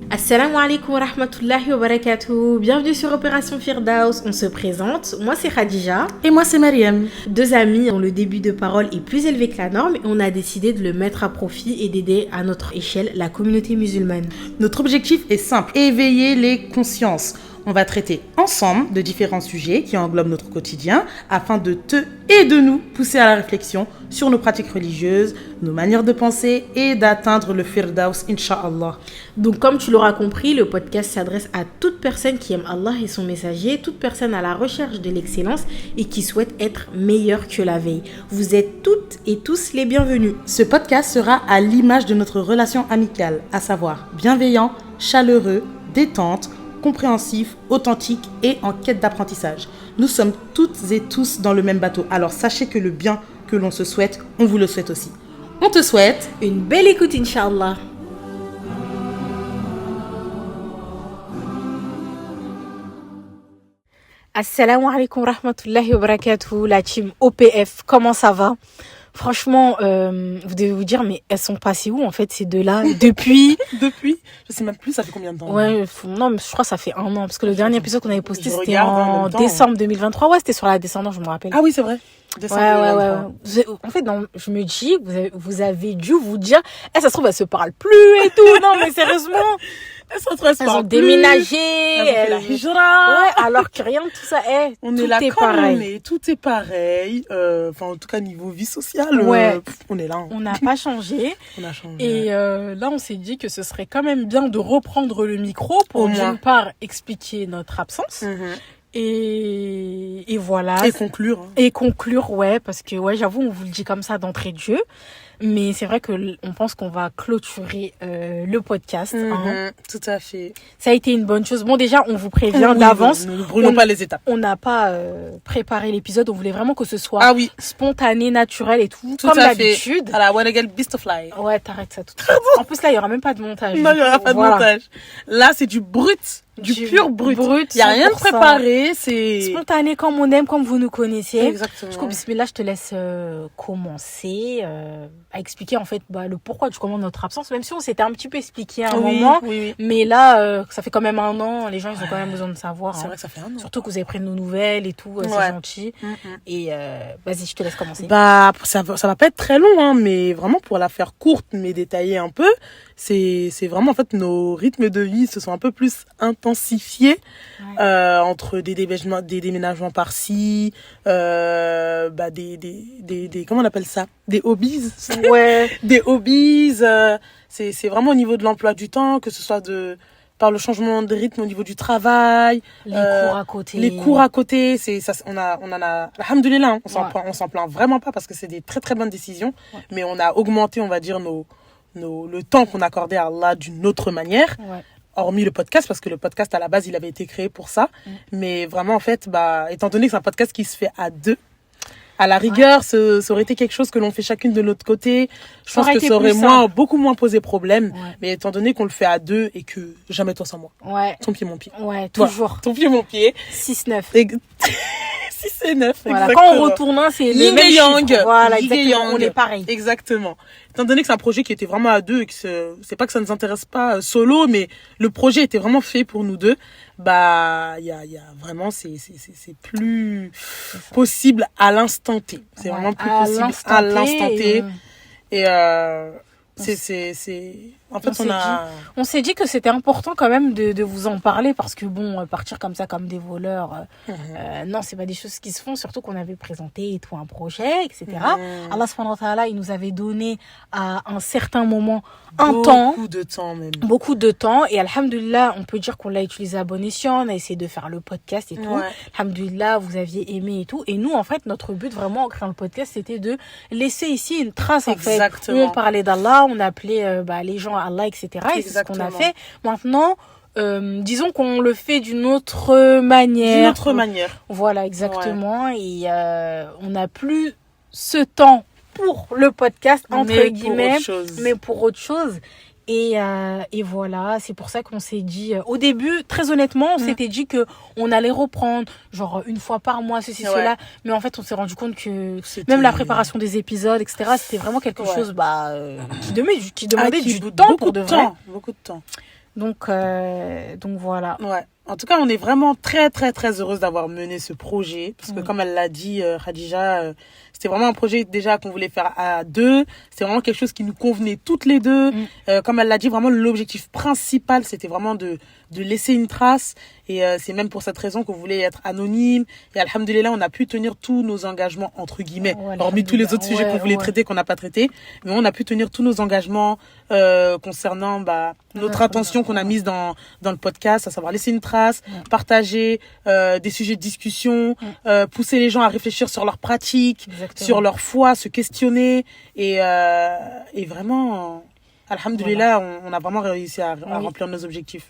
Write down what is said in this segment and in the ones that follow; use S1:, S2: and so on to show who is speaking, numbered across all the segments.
S1: Assalamu alaikum wa rahmatullahi wa barakatuh. Bienvenue sur Opération Firdaus. On se présente. Moi, c'est Khadija.
S2: Et moi, c'est Mariam.
S1: Deux amis dont le début de parole est plus élevé que la norme et on a décidé de le mettre à profit et d'aider à notre échelle la communauté musulmane.
S2: Notre objectif est simple, éveiller les consciences. On va traiter ensemble de différents sujets qui englobent notre quotidien afin de te et de nous pousser à la réflexion sur nos pratiques religieuses, nos manières de penser et d'atteindre le Firdaus, Inch'Allah.
S1: Donc, comme tu l'auras compris, le podcast s'adresse à toute personne qui aime Allah et son messager, toute personne à la recherche de l'excellence et qui souhaite être meilleure que la veille. Vous êtes toutes et tous les bienvenus.
S2: Ce podcast sera à l'image de notre relation amicale, à savoir bienveillant, chaleureux, détente, compréhensif, authentique et en quête d'apprentissage. Nous sommes toutes et tous dans le même bateau, alors sachez que le bien que l'on se souhaite, on vous le souhaite aussi. On te souhaite
S1: une belle écoute, Inch'Allah. Assalamu alaikum wa rahmatullahi wa barakatuh, la team OPF, comment ça va ? Franchement, vous devez vous dire, mais elles sont passées où en fait ces deux-là depuis
S2: je sais même plus, ça fait combien de temps?
S1: Ouais, non, mais je crois que ça fait un an, parce que le dernier épisode qu'on avait posté, c'était en décembre 2023. Ouais, c'était sur la descendance, je me rappelle.
S2: Ah oui, c'est vrai.
S1: Ouais. En fait, non, je me dis, vous avez dû vous dire, ça se trouve, elles se parlent plus et tout. Non, mais sérieusement. Elles ont déménagé.
S2: La hijra.
S1: Ouais, alors que rien de tout ça.
S2: On est là comme on est. Tout est pareil. Enfin, en tout cas, niveau vie sociale,
S1: ouais.
S2: On est là.
S1: On n'a pas changé.
S2: On a changé.
S1: Et là, on s'est dit que ce serait quand même bien de reprendre le micro pour d'une part expliquer notre absence. Et voilà.
S2: Et conclure.
S1: Et conclure, ouais, parce que, ouais, j'avoue, on vous le dit comme ça d'entrée de jeu. Mais c'est vrai on pense qu'on va clôturer le podcast.
S2: Tout à fait.
S1: Ça a été une bonne chose. Bon, déjà, on vous prévient d'avance.
S2: Ne brûlons pas les étapes.
S1: On n'a pas préparé l'épisode. On voulait vraiment que ce soit spontané, naturel et tout comme d'habitude.
S2: À la One Again Beast of Life.
S1: Ouais, t'arrêtes ça tout de suite. En plus, là, il n'y aura même pas de montage.
S2: Non, il n'y aura pas de montage. Là, c'est du brut. Du pur brut. Il n'y a rien de préparé. C'est
S1: spontané comme on aime, comme vous nous connaissez.
S2: Exactement.
S1: Du coup, bismillah, je te laisse commencer à expliquer en fait le pourquoi du comment de notre absence, même si on s'était un petit peu expliqué à un moment.
S2: Oui.
S1: Mais là, ça fait quand même un an. Les gens, ils ont quand même besoin de savoir.
S2: C'est vrai que ça fait un an.
S1: Surtout que vous avez pris de nos nouvelles et tout. C'est gentil. Et vas-y, je te laisse commencer.
S2: Ça va pas être très long, mais vraiment pour la faire courte, mais détailler un peu, c'est vraiment en fait nos rythmes de vie se sont un peu plus intensifiés entre des déménagements par-ci, des comment on appelle ça, des hobbies.
S1: Ouais.
S2: Des hobbies. C'est vraiment au niveau de l'emploi du temps, que ce soit par le changement de rythme au niveau du travail, les cours à côté, on en a alhamdoulilah, on s'en plaint vraiment pas parce que c'est des très très bonnes décisions, mais on a augmenté, on va dire, le temps qu'on accordait à Allah d'une autre manière, hormis le podcast, parce que le podcast à la base il avait été créé pour ça, mais vraiment en fait, étant donné que c'est un podcast qui se fait à deux, à la rigueur, ça aurait été quelque chose que l'on fait chacune de notre côté. Je pense que ça aurait beaucoup moins posé problème. Mais étant donné qu'on le fait à deux et que jamais toi sans moi.
S1: Ouais.
S2: Ton pied, mon pied.
S1: Ouais, toujours.
S2: Ton pied, mon pied.
S1: 6-9.
S2: 6 et 9,
S1: voilà.
S2: Exactement.
S1: Quand on retourne, c'est
S2: les mêmes chiffres.
S1: Voilà, exactement. On est pareil.
S2: Exactement. Étant donné que c'est un projet qui était vraiment à deux et que c'est pas que ça nous intéresse pas solo, mais le projet était vraiment fait pour nous deux, il y a vraiment, c'est plus possible à l'instant T. C'est vraiment plus possible à l'instant T. Et en fait,
S1: on s'est dit que c'était important quand même de vous en parler parce que partir comme ça comme des voleurs, non, c'est pas des choses qui se font, surtout qu'on avait présenté et tout un projet, etc. Allah subhanahu wa ta'ala, il nous avait donné à un certain moment
S2: beaucoup de temps même.
S1: Beaucoup de temps et alhamdoulilah, on peut dire qu'on l'a utilisé à bon escient, on a essayé de faire le podcast et tout. Alhamdoulilah, vous aviez aimé et tout. Et nous, en fait, notre but vraiment en créant le podcast, c'était de laisser ici une trace en fait. Où on parlait d'Allah, on appelait les gens à Allah, etc. Et c'est ce qu'on a fait. Maintenant, disons qu'on le fait d'une autre manière. Voilà, exactement. Et on n'a plus ce temps pour le podcast, entre guillemets, mais pour autre chose. Et voilà, c'est pour ça qu'on s'est dit, au début, très honnêtement, on s'était dit que on allait reprendre, genre une fois par mois, cela. Mais en fait, on s'est rendu compte que même la préparation des épisodes, etc., c'était vraiment quelque chose qui demandait du temps pour de vrai.
S2: Beaucoup de temps.
S1: Donc voilà.
S2: Ouais. En tout cas, on est vraiment très, très, très heureuse d'avoir mené ce projet. Parce que comme elle l'a dit, Khadija, c'était vraiment un projet déjà qu'on voulait faire à deux. C'était vraiment quelque chose qui nous convenait toutes les deux. Comme elle l'a dit, vraiment l'objectif principal, c'était vraiment de laisser une trace. Et c'est même pour cette raison qu'on voulait être anonyme. Et alhamdoulilah, on a pu tenir tous nos engagements, entre guillemets. Hormis tous les autres sujets qu'on voulait traiter, qu'on n'a pas traités. Mais on a pu tenir tous nos engagements concernant notre intention qu'on a mise dans le podcast, à savoir laisser une trace, partager des sujets de discussion, pousser les gens à réfléchir sur leurs pratiques, sur leur foi, se questionner. Et vraiment, alhamdoulilah, on a vraiment réussi à remplir nos objectifs.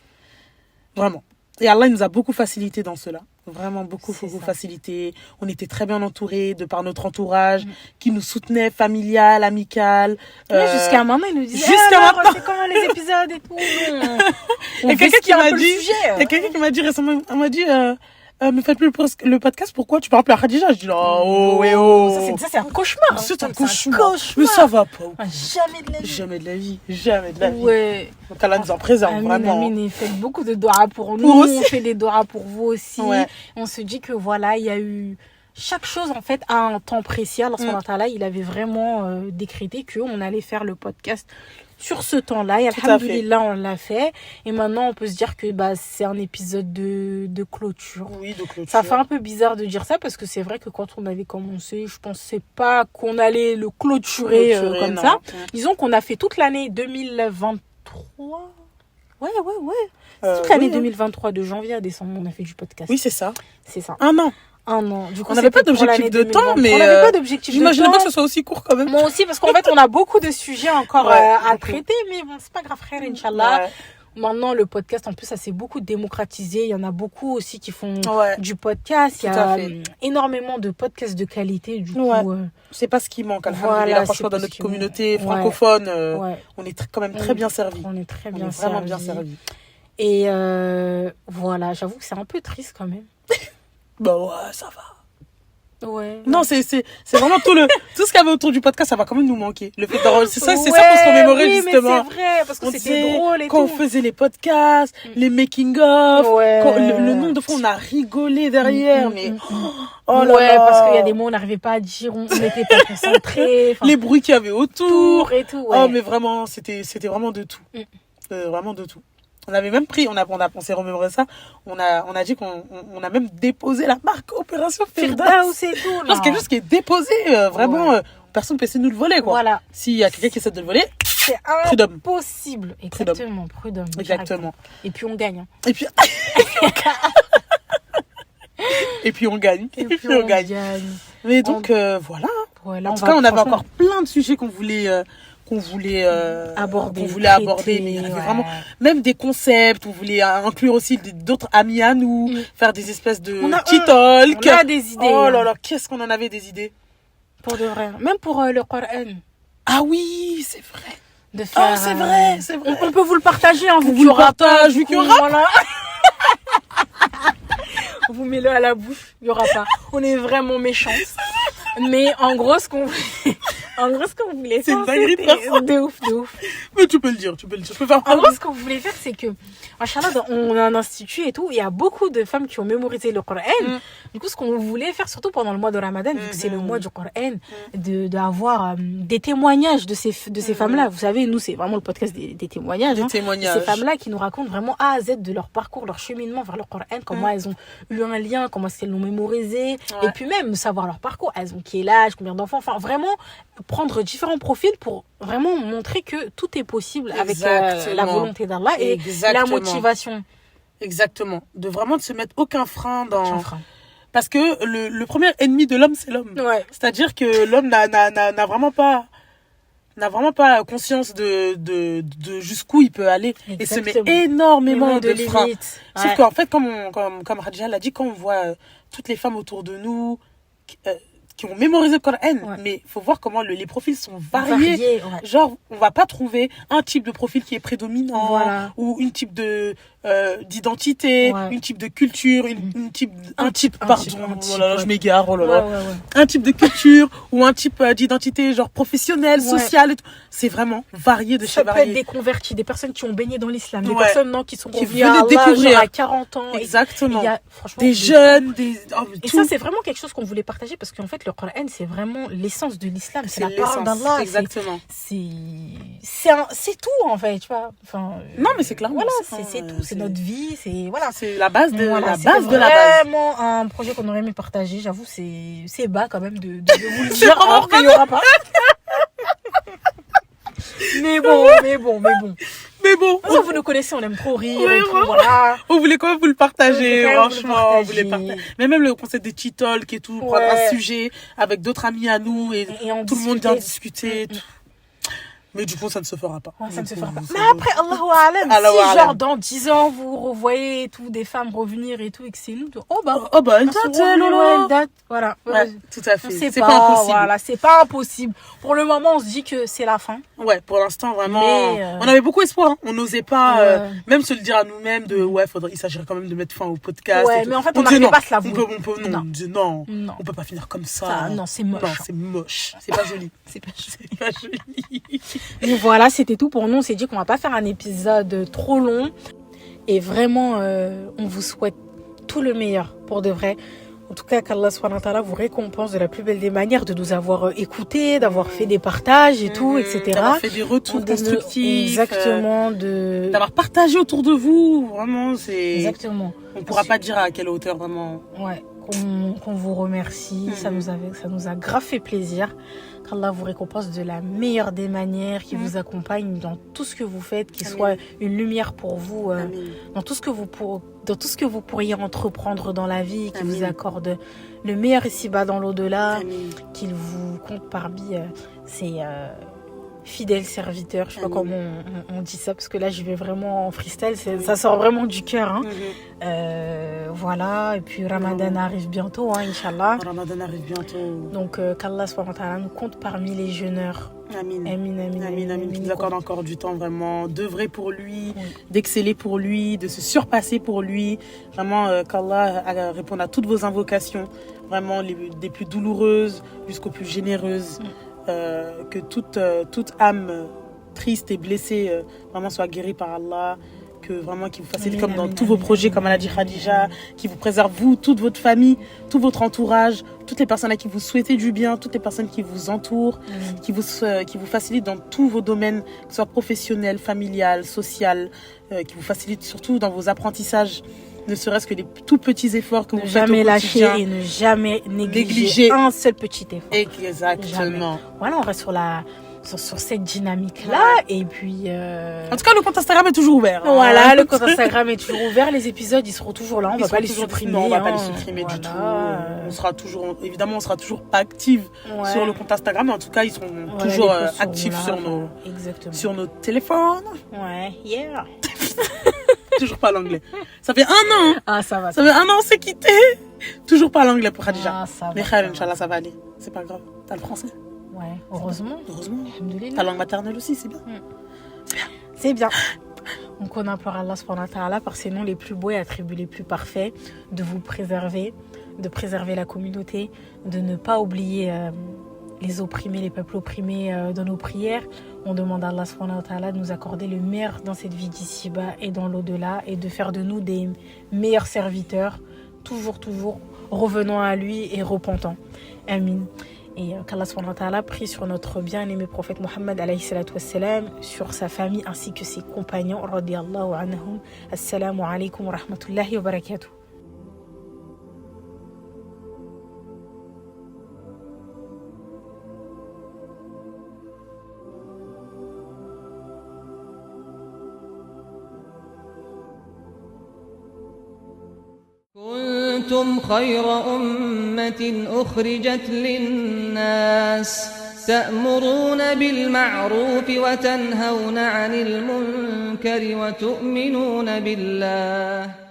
S2: Vraiment. Et Allah nous a beaucoup facilité dans cela. Vraiment beaucoup facilité. On était très bien entourés de par notre entourage qui nous soutenait, familial, amical.
S1: Jusqu'à maintenant, il nous disait
S2: maintenant.
S1: C'est comment les épisodes et tout.
S2: Il y a quelqu'un qui m'a dit récemment, elle m'a dit mais faites plus le podcast, pourquoi tu parles plus à Khadija? Je dis
S1: Ça c'est un cauchemar.
S2: C'est un cauchemar. Mais ça va pas.
S1: Jamais de la vie.
S2: Jamais de la vie.
S1: Ouais.
S2: Donc Allah nous en préserve vraiment.
S1: Amine, faites beaucoup de doigts pour nous. On fait des doigts pour vous aussi.
S2: Ouais.
S1: On se dit que voilà, il y a eu chaque chose en fait à un temps précis. Alors il avait vraiment décrété qu'on allait faire le podcast sur ce temps-là. Et alhamdoulilah, on l'a fait. Et maintenant, on peut se dire que c'est un épisode de clôture.
S2: Oui, de clôture.
S1: Ça fait un peu bizarre de dire ça parce que c'est vrai que quand on avait commencé, je pensais pas qu'on allait le clôturer comme ça. Disons qu'on a fait toute l'année 2023. Ouais. Toute l'année 2023, de janvier à décembre, on a fait du podcast.
S2: Oui, c'est ça.
S1: C'est ça.
S2: Un an.
S1: Du coup,
S2: on n'avait pas d'objectif de temps, mais
S1: on n'avait pas d'objectif de temps.
S2: J'imaginais pas que ce soit aussi court quand même.
S1: Moi aussi, parce qu'en fait, on a beaucoup de sujets encore à traiter, mais bon, c'est pas grave, frère, Inch'Allah. Ouais. Maintenant, le podcast, en plus, ça s'est beaucoup démocratisé. Il y en a beaucoup aussi qui font du podcast. Il y a énormément de podcasts de qualité. Du coup,
S2: c'est pas ce qui manque. Alhamdoulilah, franchement, dans notre communauté francophone, on est quand même très bien servi.
S1: On est très bien servi.
S2: Vraiment bien servi.
S1: Et voilà, j'avoue que c'est un peu triste quand même.
S2: Ça va.
S1: Ouais.
S2: Non, c'est vraiment tout ce qu'il y avait autour du podcast, ça va quand même nous manquer. Le fait c'est ça pour se remémorer, justement.
S1: Mais c'est vrai, parce que c'était drôle et
S2: quand
S1: tout.
S2: on faisait les podcasts, les making of, le nombre de fois on a rigolé derrière, mais
S1: oh là là. Parce qu'il y a des mots on n'arrivait pas à dire, on n'était pas concentrés.
S2: Les bruits qu'il y avait autour
S1: et tout.
S2: Oh, mais vraiment, c'était vraiment de tout. Vraiment de tout. On avait même pris, on s'est remémoré ça, on a dit qu'on a même déposé la marque Opération Firdaus.
S1: C'est tout.
S2: C'est quelque chose qui est déposé, vraiment, personne ne peut essayer de nous le voler, quoi.
S1: Voilà.
S2: S'il y a quelqu'un qui essaie de le voler,
S1: c'est impossible. Exactement, prud'homme.
S2: Exactement.
S1: Et puis on gagne.
S2: Et puis on gagne.
S1: Et puis on gagne.
S2: Mais donc, voilà. En tout cas, on avait encore plein de sujets qu'on voulait aborder, mais il y avait vraiment même des concepts, on voulait inclure aussi d'autres amis à nous, faire des espèces de talk.
S1: On a des idées.
S2: Oh là là, qu'est-ce qu'on en avait des idées.
S1: Pour de vrai. Même pour le Coran.
S2: Ah oui, c'est vrai.
S1: De faire,
S2: c'est vrai.
S1: On peut vous le partager, hein,
S2: vous le partagez, vu qu'il y aura.
S1: Voilà. Vous mettez-le à la bouche, il y aura pas. On est vraiment méchants. Mais en gros, ce qu'on voulait faire,
S2: c'est
S1: de ouf.
S2: Mais tu peux le dire. Je peux faire.
S1: En gros, ce qu'on voulait faire, c'est que, machallah, on a un institut et tout, il y a beaucoup de femmes qui ont mémorisé le Coran. Du coup, ce qu'on voulait faire, surtout pendant le mois de Ramadan, vu que c'est le mois du Coran, d'avoir des témoignages de ces femmes-là. Vous savez, nous, c'est vraiment le podcast des témoignages. Ces femmes-là qui nous racontent vraiment A à Z de leur parcours, leur cheminement vers le Coran, comment elles ont eu un lien, comment est-ce qu'elles l'ont mémorisé, et puis même savoir leur parcours. Elles ont quel âge, combien d'enfants, enfin vraiment prendre différents profils pour vraiment montrer que tout est possible avec la volonté d'Allah et la motivation.
S2: Exactement. De vraiment se mettre aucun frein dans... Parce que le premier ennemi de l'homme, c'est l'homme.
S1: Ouais.
S2: C'est-à-dire que l'homme n'a vraiment pas conscience de jusqu'où il peut aller. Exactement. Et se met énormément de freins. Sauf qu'en fait, comme Khadija l'a dit, quand on voit toutes les femmes autour de nous qui ont mémorisé le Coran, mais il faut voir comment les profils sont variés. Genre, on va pas trouver un type de profil qui est prédominant ou une type de d'identité, une type de culture, un type, je m'égare, un type de culture ou un type d'identité genre professionnelle, sociale et tout. C'est vraiment varié de chez varié.
S1: Ça peut être des convertis, des personnes qui ont baigné dans l'islam, des personnes qui sont revenues à découvrir à 40 ans.
S2: Exactement. Des jeunes,
S1: et ça c'est vraiment quelque chose qu'on voulait partager parce qu'en fait le Coran c'est vraiment l'essence de l'islam, c'est la parole d'Allah.
S2: Exactement.
S1: C'est tout en fait, tu vois. Enfin,
S2: non mais c'est clairement
S1: c'est tout, c'est notre vie,
S2: c'est la base de la base.
S1: Vraiment un projet qu'on aurait aimé partager, j'avoue c'est bas quand même de vous le dire alors qu'il y aura pas. mais bon. Ça, vous nous connaissez, on aime trop rire et tout, voilà.
S2: On voulait quand même vous le partager, franchement. On voulait partager. Mais même le concept de cheat talk et tout, prendre un sujet avec d'autres amis à nous et tout le monde vient discuter et tout. Mais du coup, ça ne se fera pas.
S1: Ça ne se fera pas. Mais après, Allahu A'lam, si genre dans 10 ans, vous revoyez et tout, des femmes revenir et tout, et que c'est nous,
S2: elle date,
S1: voilà.
S2: Ouais, tout à fait.
S1: C'est pas impossible. Voilà, c'est pas impossible. Pour le moment, on se dit que c'est la fin.
S2: Ouais, pour l'instant, vraiment. Mais on avait beaucoup espoir, hein. On n'osait pas, même se le dire à nous-mêmes il s'agirait quand même de mettre fin au podcast.
S1: Ouais, mais en fait, on n'arrivait pas à se l'avouer.
S2: On peut pas finir comme ça.
S1: Non, c'est moche.
S2: Non, c'est moche. C'est pas joli. C'est pas joli.
S1: Donc voilà, c'était tout pour nous. On s'est dit qu'on va pas faire un épisode trop long. Et vraiment, on vous souhaite tout le meilleur, pour de vrai. En tout cas, qu'Allah subhanahu wa ta'ala vous récompense de la plus belle des manières, de nous avoir écoutés, d'avoir fait des partages et tout, etc.
S2: D'avoir fait des retours constructifs.
S1: Exactement.
S2: D'avoir partagé autour de vous. Vraiment, c'est...
S1: Exactement.
S2: On pourra pas dire à quelle hauteur, vraiment.
S1: Ouais. Qu'on vous remercie. Ça nous a grave fait plaisir. Qu'Allah vous récompense de la meilleure des manières, qui vous accompagne dans tout ce que vous faites, qui soit une lumière pour vous, dans tout ce que vous pourriez entreprendre dans la vie, qui vous accorde le meilleur ici-bas dans l'au-delà, qu'il vous compte parmi ses fidèles serviteurs. Je sais pas comment on dit ça, parce que là je vais vraiment en freestyle, ça sort vraiment du cœur. Hein. Voilà, et puis Ramadan arrive bientôt, hein, Inch'Allah.
S2: Ramadan arrive bientôt.
S1: Donc qu'Allah subhanahu wa ta'ala nous compte parmi les jeûneurs.
S2: Amin. Qu'il nous accorde encore du temps, vraiment d'œuvrer pour lui, d'exceller pour lui, de se surpasser pour lui. Vraiment qu'Allah réponde à toutes vos invocations, vraiment des plus douloureuses jusqu'aux plus généreuses. Que toute âme triste et blessée vraiment soit guérie par Allah, que vraiment qu'il vous facilite comme dans tous vos projets, comme elle a dit Khadija, qui vous préserve vous, toute votre famille, tout votre entourage, toutes les personnes à qui vous souhaitez du bien, toutes les personnes qui vous entourent, qui vous facilitent dans tous vos domaines, que ce soit professionnel, familial, social, qui vous facilitent surtout dans vos apprentissages, ne serait-ce que les tout petits efforts que vous faites au quotidien.
S1: Ne jamais lâcher et ne jamais négliger un seul petit effort.
S2: Exactement.
S1: Jamais. Voilà, on reste sur cette dynamique-là. Et puis...
S2: En tout cas, le compte Instagram est toujours ouvert.
S1: Hein. Voilà, le compte Instagram est toujours ouvert. Les épisodes, ils seront toujours là. On va pas les supprimer.
S2: Non, on va pas les supprimer du tout. On sera toujours pas active sur le compte Instagram, mais en tout cas, ils seront toujours actifs sur nos téléphones.
S1: Ouais, yeah.
S2: Toujours pas l'anglais. Ça fait 1 an.
S1: Ah, ça va.
S2: Ça fait 1 an, on s'est quitté. Toujours pas l'anglais pour Khadija. Mais
S1: Khair,
S2: Inch'Allah, ça va aller. C'est pas grave. T'as le français.
S1: Ouais, heureusement.
S2: Ta langue maternelle aussi, c'est bien.
S1: C'est bien. Donc on implore Allah subhanahu wa ta'ala par ses noms les plus beaux et attributs les plus parfaits de vous préserver, de préserver la communauté, de ne pas oublier les opprimés, les peuples opprimés dans nos prières. On demande à Allah subhanahu wa ta'ala de nous accorder le meilleur dans cette vie d'ici-bas et dans l'au-delà, et de faire de nous des meilleurs serviteurs, toujours revenant à lui et repentant. Amin. Et qu'Allah subhanahu wa ta'ala prie sur notre bien-aimé prophète Mohammed alayhi salatu wassalam, sur sa famille ainsi que ses compagnons radiyallahu anhum. Assalamu alaikum wa rahmatullahi wa barakatuh.
S3: كنتم خير أمة أخرجت للناس تأمرون بالمعروف وتنهون عن المنكر وتؤمنون بالله